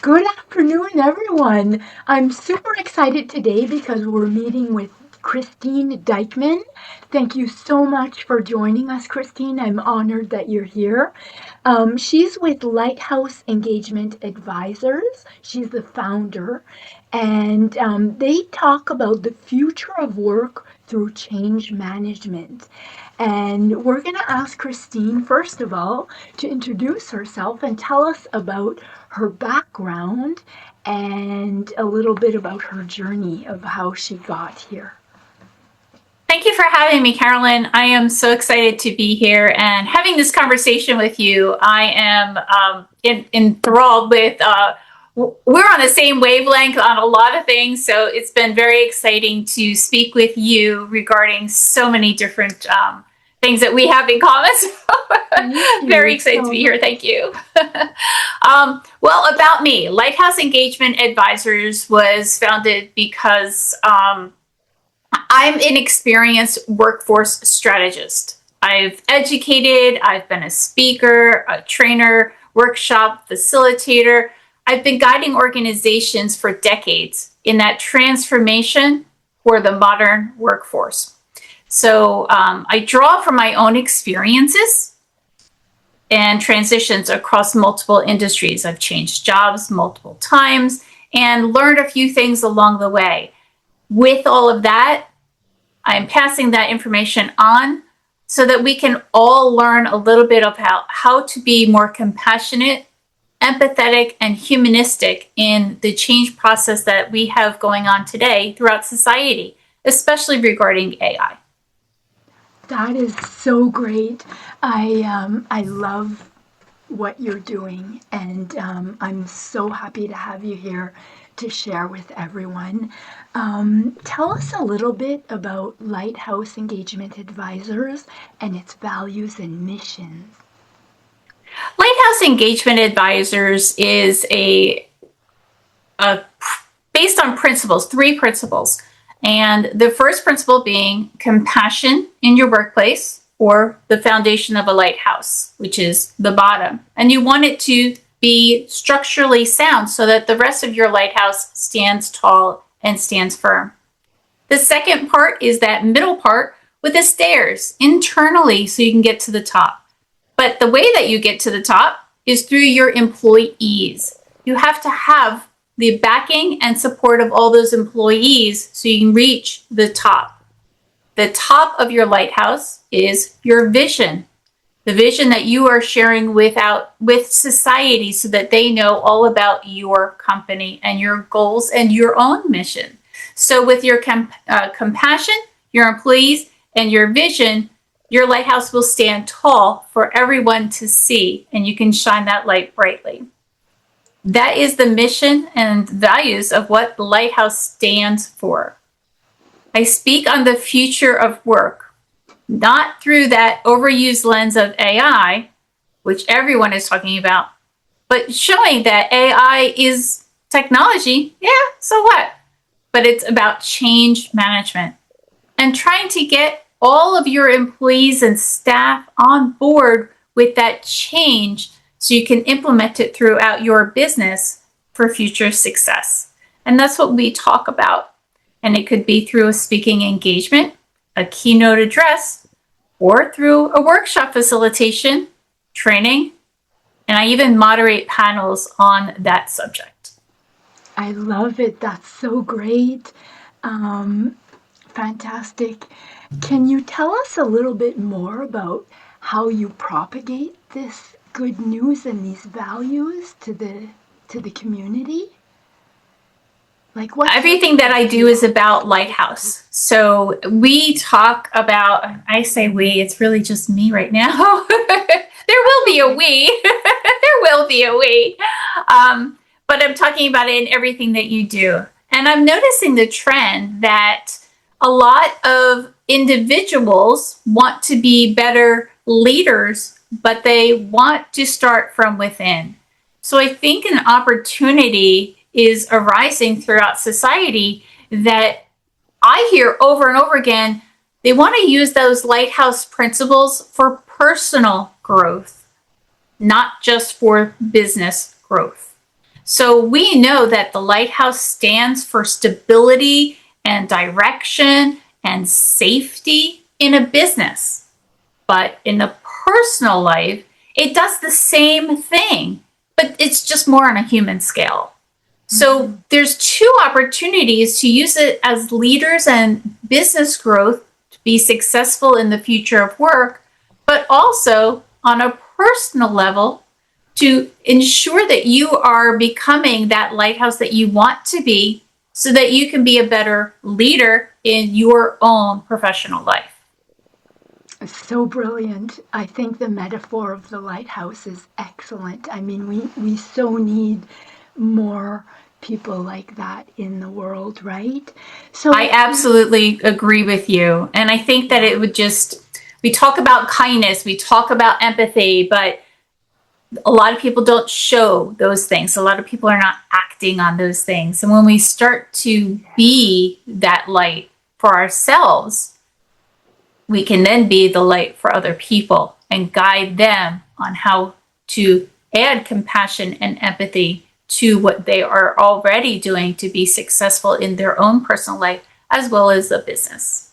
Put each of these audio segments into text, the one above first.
Good afternoon, everyone. I'm super excited today because we're meeting with Christine Dykeman. Thank you so much for joining us, Christine. I'm honored that you're here. She's with Lighthouse Engagement Advisors. She's the founder, and they talk about the future of work through change management. And we're going to ask Christine, first of all, to introduce herself and tell us about her background and a little bit about her journey of how she got here. Thank you for having me, Carolyn. I am so excited to be here and having this conversation with you. I am enthralled with, we're on the same wavelength on a lot of things, so it's been very exciting to speak with you regarding so many different things that we have in common. So very excited to be here. Thank you. Well, about me, Lighthouse Engagement Advisors was founded because I'm an experienced workforce strategist. I've educated, I've been a speaker, a trainer, workshop facilitator. I've been guiding organizations for decades in that transformation for the modern workforce. So I draw from my own experiences and transitions across multiple industries. I've changed jobs multiple times and learned a few things along the way. With all of that, I'm passing that information on so that we can all learn a little bit about how to be more compassionate, empathetic, and humanistic in the change process that we have going on today throughout society, especially regarding AI. That is so great. I love what you're doing, and I'm so happy to have you here to share with everyone. Tell us a little bit about Lighthouse Engagement Advisors and its values and missions. Lighthouse Engagement Advisors is based on principles, three principles. And the first principle being compassion in your workplace, or the foundation of a lighthouse, which is the bottom. And you want it to be structurally sound so that the rest of your lighthouse stands tall and stands firm. The second part is that middle part with the stairs internally so you can get to the top. But the way that you get to the top is through your employees. You have to have the backing and support of all those employees so you can reach the top. The top of your lighthouse is your vision, the vision that you are sharing with society so that they know all about your company and your goals and your own mission. So with your compassion, your employees, and your vision, your lighthouse will stand tall for everyone to see, and you can shine that light brightly. That is the mission and values of what the Lighthouse stands for. I speak on the future of work, not through that overused lens of AI, which everyone is talking about, but showing that AI is technology. Yeah, so what? But it's about change management and trying to get all of your employees and staff on board with that change so you can implement it throughout your business for future success. And that's what we talk about. And it could be through a speaking engagement, a keynote address, or through a workshop facilitation, training, and I even moderate panels on that subject. I love it. That's so great. Fantastic. Can you tell us a little bit more about how you propagate this good news and these values to the community? Like what? Everything that I do is about Lighthouse. So we talk about, I say we, it's really just me right now. There will be a we. There will be a we. But I'm talking about it in everything that you do. And I'm noticing the trend that a lot of individuals want to be better leaders, but they want to start from within. So I think an opportunity is arising throughout society that I hear over and over again. They want to use those lighthouse principles for personal growth, not just for business growth. So we know that the lighthouse stands for stability and direction and safety in a business. But in a personal life, it does the same thing, but it's just more on a human scale. So there's two opportunities to use it as leaders and business growth to be successful in the future of work, but also on a personal level to ensure that you are becoming that lighthouse that you want to be so that you can be a better leader in your own professional life. So brilliant. I think the metaphor of the lighthouse is excellent. I mean, we so need more people like that in the world, right? So I absolutely agree with you. And I think that it would just, we talk about kindness, we talk about empathy, but a lot of people don't show those things. A lot of people are not acting on those things. And when we start to be that light for ourselves, we can then be the light for other people and guide them on how to add compassion and empathy to what they are already doing to be successful in their own personal life as well as the business.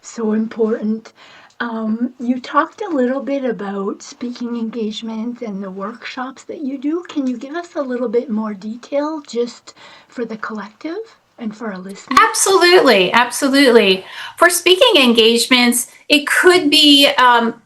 So important. You talked a little bit about speaking engagements and the workshops that you do. Can you give us a little bit more detail just for the collective and for our listeners? Absolutely, absolutely. For speaking engagements, it could be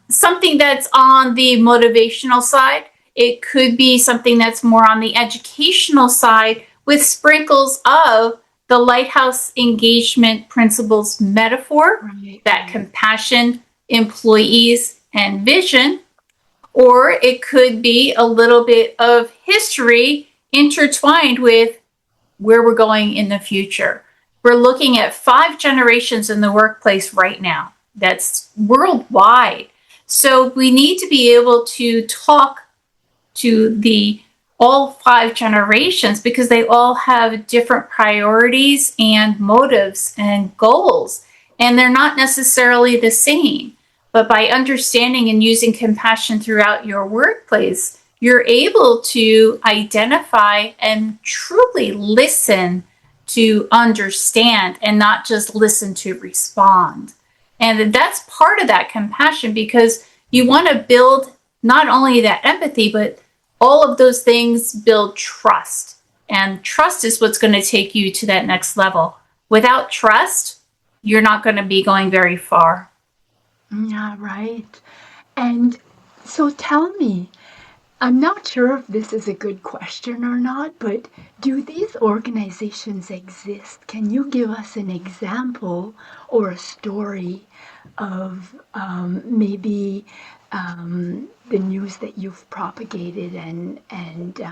something that's on the motivational side. It could be something that's more on the educational side with sprinkles of the Lighthouse Engagement Principles metaphor, that compassion, employees, and vision. Or it could be a little bit of history intertwined with where we're going in the future. We're looking at 5 generations in the workplace right now. That's worldwide. So we need to be able to talk to all 5 generations because they all have different priorities and motives and goals, and they're not necessarily the same. But by understanding and using compassion throughout your workplace, you're able to identify and truly listen to understand and not just listen to respond. And that's part of that compassion because you want to build not only that empathy, but all of those things build trust. And trust is what's going to take you to that next level. Without trust, you're not going to be going very far. Yeah, right. And so tell me, I'm not sure if this is a good question or not, but do these organizations exist? Can you give us an example or a story of maybe the news that you've propagated and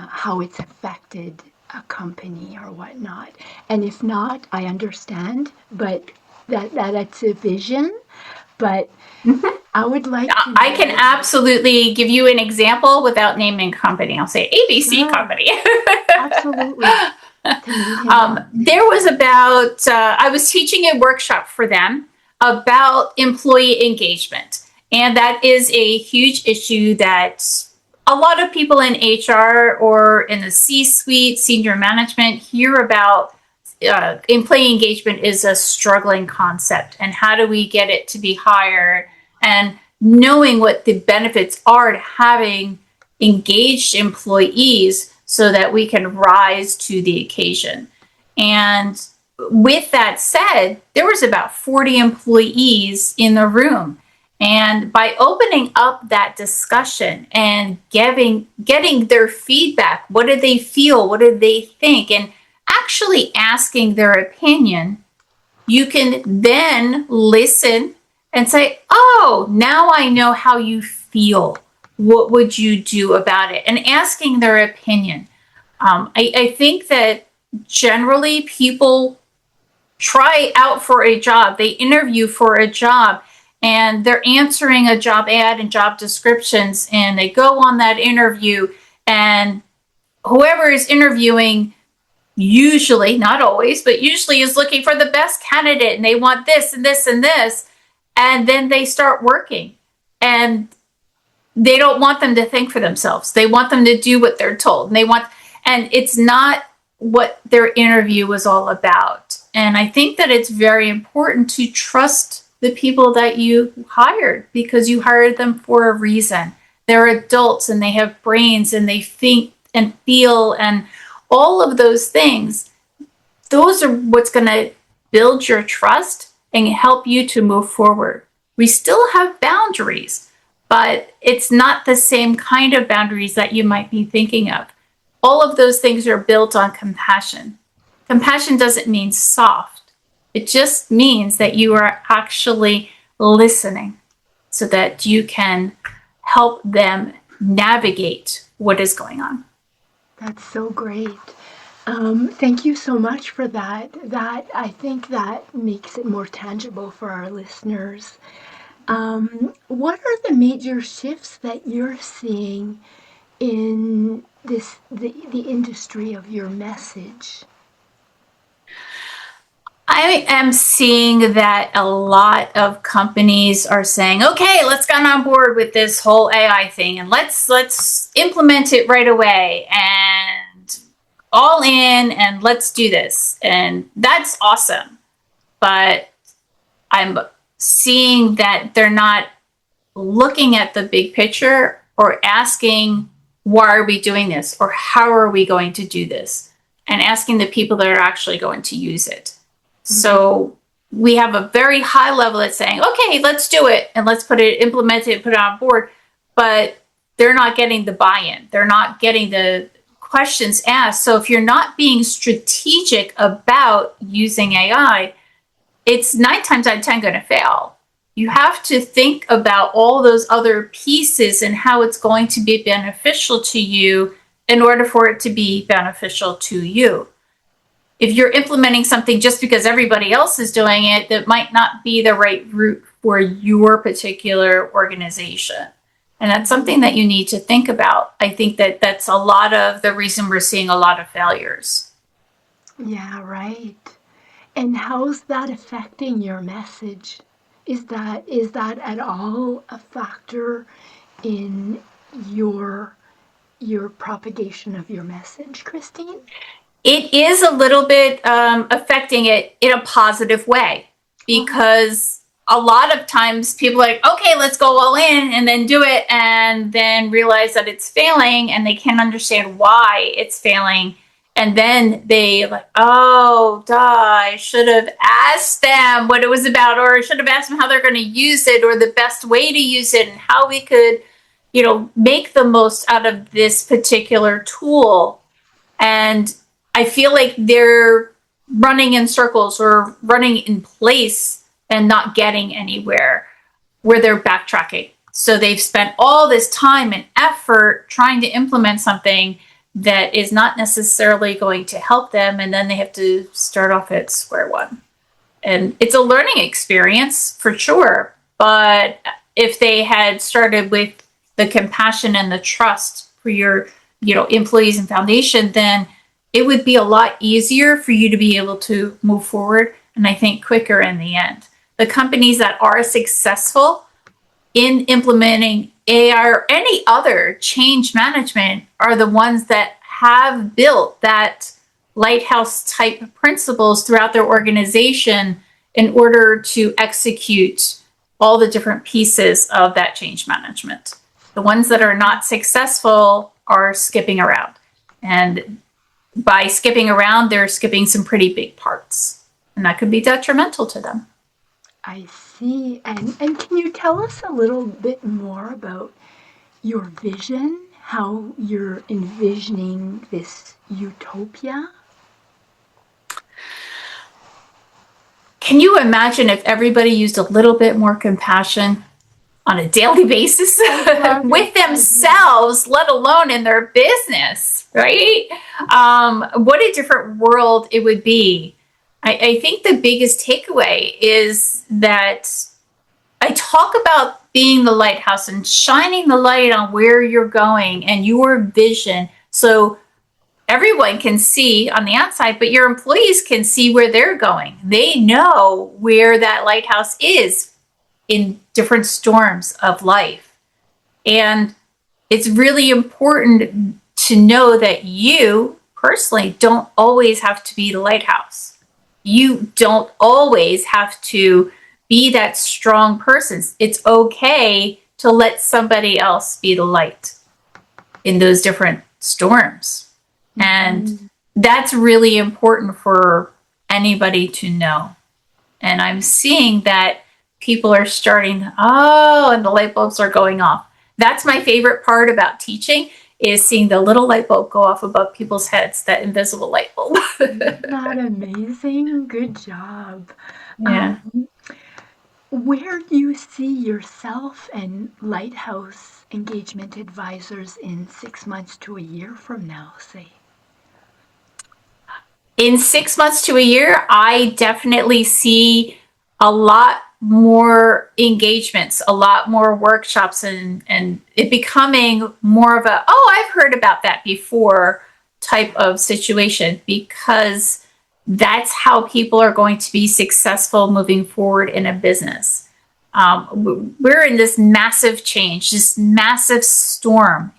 how it's affected a company or whatnot? And if not, I understand, but that's a vision. But I would like to. I can absolutely give you an example without naming company. I'll say ABC company. Absolutely. There was I was teaching a workshop for them about employee engagement. And that is a huge issue that a lot of people in HR or in the C-suite, senior management hear about. Employee engagement is a struggling concept, and how do we get it to be higher, and knowing what the benefits are to having engaged employees so that we can rise to the occasion. And with that said, there was about 40 employees in the room. And by opening up that discussion and getting their feedback, what did they feel? What did they think? And actually asking their opinion, you can then listen and say, oh, now I know how you feel. What would you do about it? And asking their opinion. I think that generally people try out for a job. They interview for a job and they're answering a job ad and job descriptions, and they go on that interview, and whoever is interviewing usually, not always, but usually is looking for the best candidate, and they want this and this and this. And then they start working, and they don't want them to think for themselves. They want them to do what they're told. And And it's not what their interview was all about. And I think that it's very important to trust the people that you hired, because you hired them for a reason. They're adults and they have brains and they think and feel and all of those things. Those are what's going to build your trust and help you to move forward. We still have boundaries, but it's not the same kind of boundaries that you might be thinking of. All of those things are built on compassion. Compassion doesn't mean soft. It just means that you are actually listening so that you can help them navigate what is going on. That's so great. Thank you so much for that. I think that makes it more tangible for our listeners. What are the major shifts that you're seeing in the industry of your message? I am seeing that a lot of companies are saying, okay, let's get on board with this whole AI thing and let's implement it right away and all in and let's do this. And that's awesome. But I'm seeing that they're not looking at the big picture or asking, why are we doing this? Or how are we going to do this? And asking the people that are actually going to use it. So we have a very high level that's saying, okay, let's do it and let's implement it, put it on board. But they're not getting the buy-in. They're not getting the questions asked. So if you're not being strategic about using AI, it's 9 times out of 10 going to fail. You have to think about all those other pieces and how it's going to be beneficial to you in order for it to be beneficial to you. If you're implementing something just because everybody else is doing it, that might not be the right route for your particular organization. And that's something that you need to think about. I think that that's a lot of the reason we're seeing a lot of failures. Yeah, right. And how's that affecting your message? Is that at all a factor in your propagation of your message, Christine? It is a little bit affecting it in a positive way, because a lot of times people are like, okay, let's go all in and then do it, and then realize that it's failing and they can't understand why it's failing. And then they like, oh, duh, I should have asked them what it was about, or I should have asked them how they're going to use it, or the best way to use it, and how we could, make the most out of this particular tool. And I feel like they're running in circles or running in place and not getting anywhere, where they're backtracking. So they've spent all this time and effort trying to implement something that is not necessarily going to help them, and then they have to start off at square one. And it's a learning experience for sure, but if they had started with the compassion and the trust for your employees and foundation, then it would be a lot easier for you to be able to move forward, and I think quicker in the end. The companies that are successful in implementing AI or any other change management are the ones that have built that lighthouse type principles throughout their organization in order to execute all the different pieces of that change management. The ones that are not successful are skipping around. And by skipping around, they're skipping some pretty big parts. And that could be detrimental to them. I see. And can you tell us a little bit more about your vision, how you're envisioning this utopia? Can you imagine if everybody used a little bit more compassion on a daily basis with themselves, let alone in their business, right? What a different world it would be. I think the biggest takeaway is that I talk about being the lighthouse and shining the light on where you're going and your vision, so everyone can see on the outside, but your employees can see where they're going. They know where that lighthouse is in different storms of life. And it's really important to know that you personally don't always have to be the lighthouse. You don't always have to be that strong person. It's okay to let somebody else be the light in those different storms. Mm-hmm. And that's really important for anybody to know. And I'm seeing that people are starting, and the light bulbs are going off. That's my favorite part about teaching, is seeing the little light bulb go off above people's heads, that invisible light bulb. Isn't that amazing? Good job. Yeah. Where do you see yourself and Lighthouse Engagement Advisors in 6 months to a year from now, say? In 6 months to a year, I definitely see a lot more engagements, a lot more workshops, and it becoming more of a, I've heard about that before type of situation, because that's how people are going to be successful moving forward in a business. We're in this massive change, this massive storm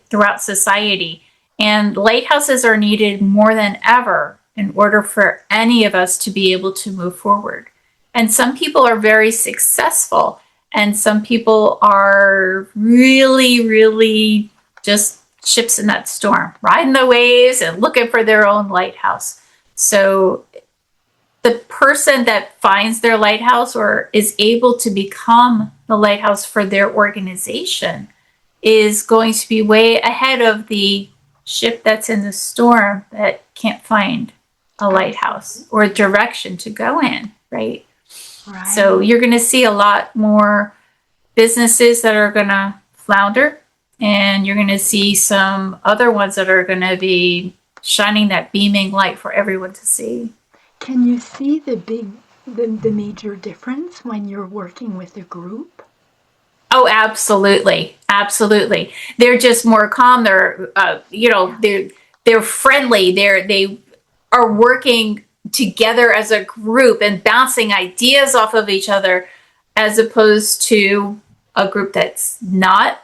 throughout society, and lighthouses are needed more than ever in order for any of us to be able to move forward. And some people are very successful, and some people are really, really just ships in that storm, riding the waves and looking for their own lighthouse. So the person that finds their lighthouse or is able to become the lighthouse for their organization is going to be way ahead of the ship that's in the storm that can't find a lighthouse or a direction to go in, right? Right. So you're going to see a lot more businesses that are going to flounder, and you're going to see some other ones that are going to be shining that beaming light for everyone to see. Can you see the major difference when you're working with a group? Oh, absolutely, absolutely. They're just more calm. They're, they're friendly. They are working together as a group and bouncing ideas off of each other, as opposed to a group that's not.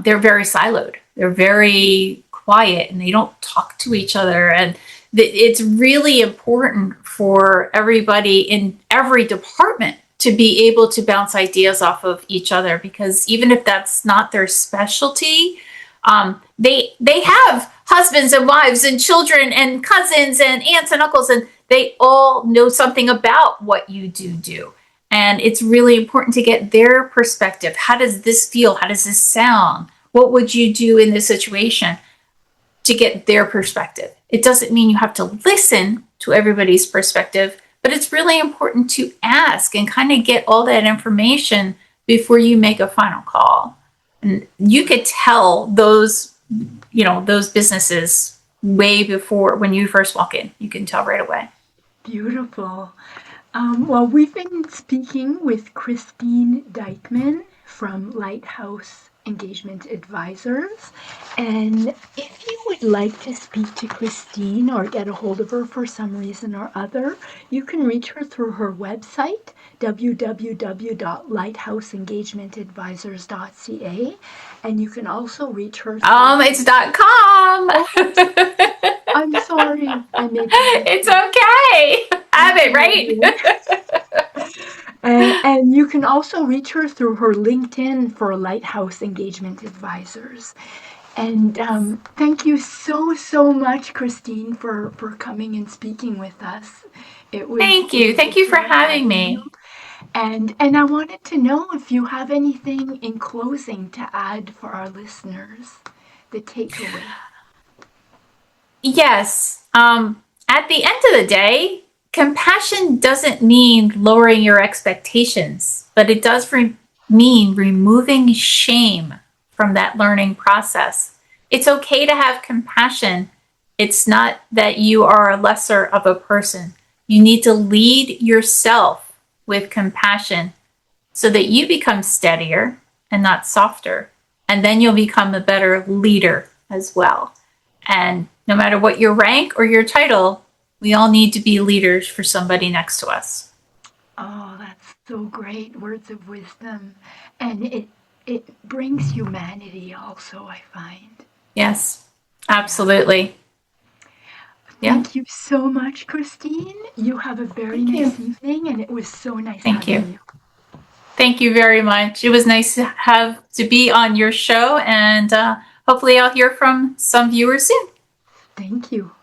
They're very siloed. They're very quiet, and they don't talk to each other. And it's really important for everybody in every department to be able to bounce ideas off of each other, because even if that's not their specialty, they have husbands and wives and children and cousins and aunts and uncles, and they all know something about what you do. And it's really important to get their perspective. How does this feel? How does this sound? What would you do in this situation? To get their perspective. It doesn't mean you have to listen to everybody's perspective, but it's really important to ask and kind of get all that information before you make a final call. And you could tell those businesses way before, when you first walk in. You can tell right away. Beautiful. Well, we've been speaking with Christine Dykeman from Lighthouse Engagement Advisors. And if you would like to speak to Christine or get a hold of her for some reason or other, you can reach her through her website, www.lighthouseengagement.advisors.ca. And you can also reach her through... It's .com. I'm sorry. I made It's okay. Have it, right? And you can also reach her through her LinkedIn for Lighthouse Engagement Advisors. And thank you so much, Christine, for coming and speaking with us. Thank you for having me. And I wanted to know if you have anything in closing to add for our listeners, the takeaway. Yes. At the end of the day, compassion doesn't mean lowering your expectations, but it does mean removing shame from that learning process. It's okay to have compassion. It's not that you are lesser of a person. You need to lead yourself with compassion so that you become steadier and not softer. And then you'll become a better leader as well. And no matter what your rank or your title, we all need to be leaders for somebody next to us. Oh, that's so great. Words of wisdom. And it brings humanity also, I find. Yes. Absolutely. Yeah. Thank you so much, Christine. You have a very Thank nice you. evening, and it was so nice Thank you. having you. Thank you very much. It was nice to be on your show, and hopefully I'll hear from some viewers soon. Thank you.